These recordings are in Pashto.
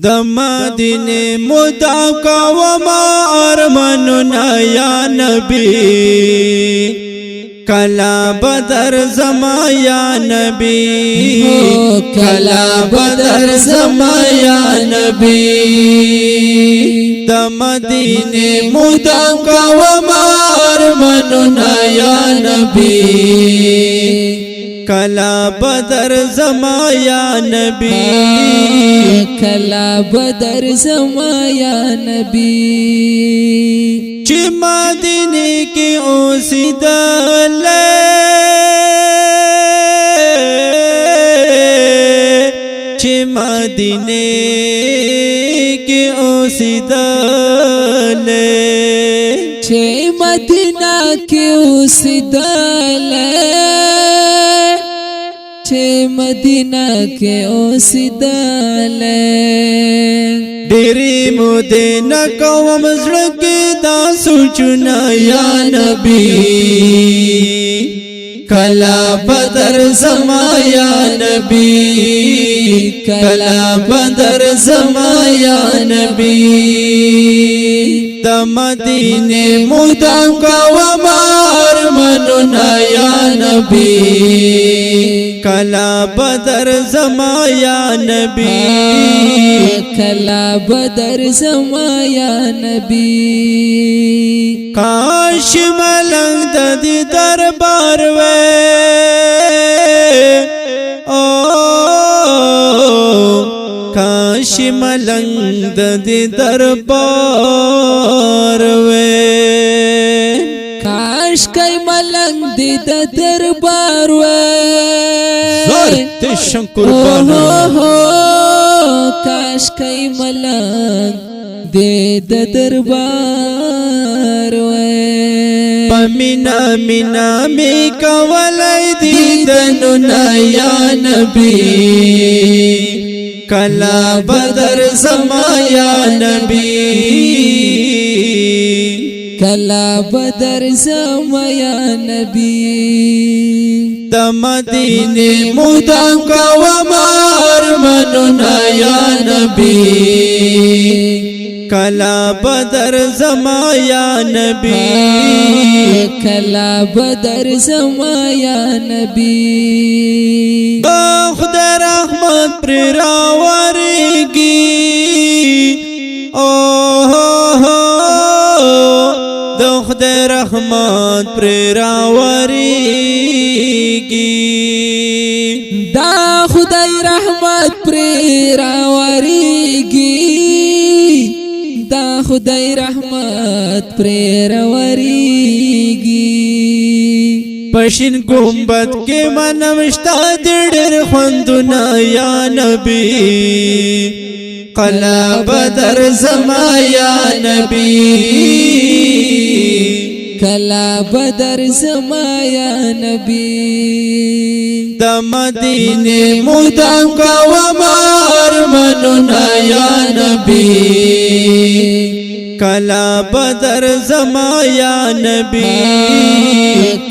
د مدینه مدع کوما ارماننا یا نبی کلا بدر زما یا نبی کلا بدر زما یا نبی د مدینه مدع کوما ارماننا یا نبی کلا بدر زما یا نبی کلا بدر زما یا نبی چی مدینه کی اوسیدلے چی مدینه کی اوسیدلے چی مدینہ کی اوسیدلے چه مدینہ کے اوسیدلے ډېری مودې نه کوم زړه کې دا سوچونه یا نبی کلا بدر زما یا نبی کلا بدر زما یا نبی د مدینه مدع کوم ارماننا یا نبی کلا بدر زما یا نبی کلا بدر زما یا نبی کاش ملنگ د دې دربار وې او کاش ملنگ د دې دربار وې کاش کای ملنگ دې د دربار وې زر تشن قربانو کاش کای ملنگ دې د دربار وې پمینا مینا می کولای دیدننا یا نبی کلا بدر زما یا نبی کلا بدر زما یا نبی د مدینه مدع کوم ارماننا یا نبی کلا بدر زما یا نبی کلا بدر زما یا نبی خدای رحمت پر راوریږي د خدای رحمت پر راوریږي دا خدای رحمت پر راوریږي دا خدای رحمت پر راوریږي پشین گنبد کې منمشتا ډېر خوندونه یا نبی کلا بدر زما یا نبی کلا بدر زما یا نبی د مدینه مدع کوم ارماننا یا نبی کلا بدر زما یا نبی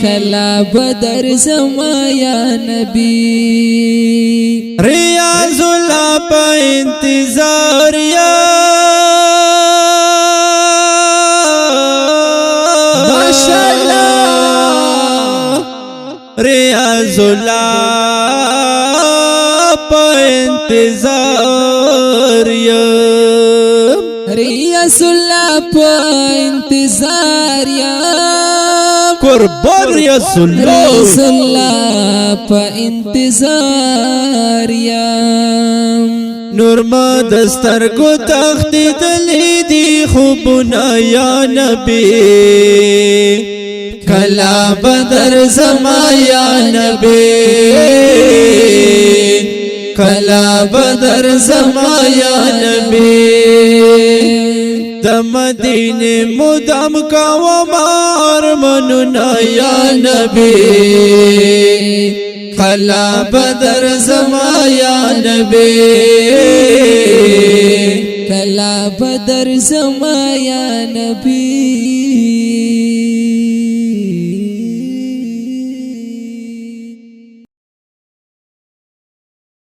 کلا بدر زما یا نبی ریاض اللہ پا انتظار یا ماشاءاللہ ریاض اللہ پا انتظار یا ریاض اللہ پا انتظار یا قربان ریاض اللہ پا انتظار یا نور ما دستر کو تختی دلی دی خوبنا یا نبی کلا بدر زما یا نبی کلا بدر زما یا نبی د مدینه مدع کوم ارماننا یا نبی کلا بدر زما یا نبی کلا بدر زما یا نبی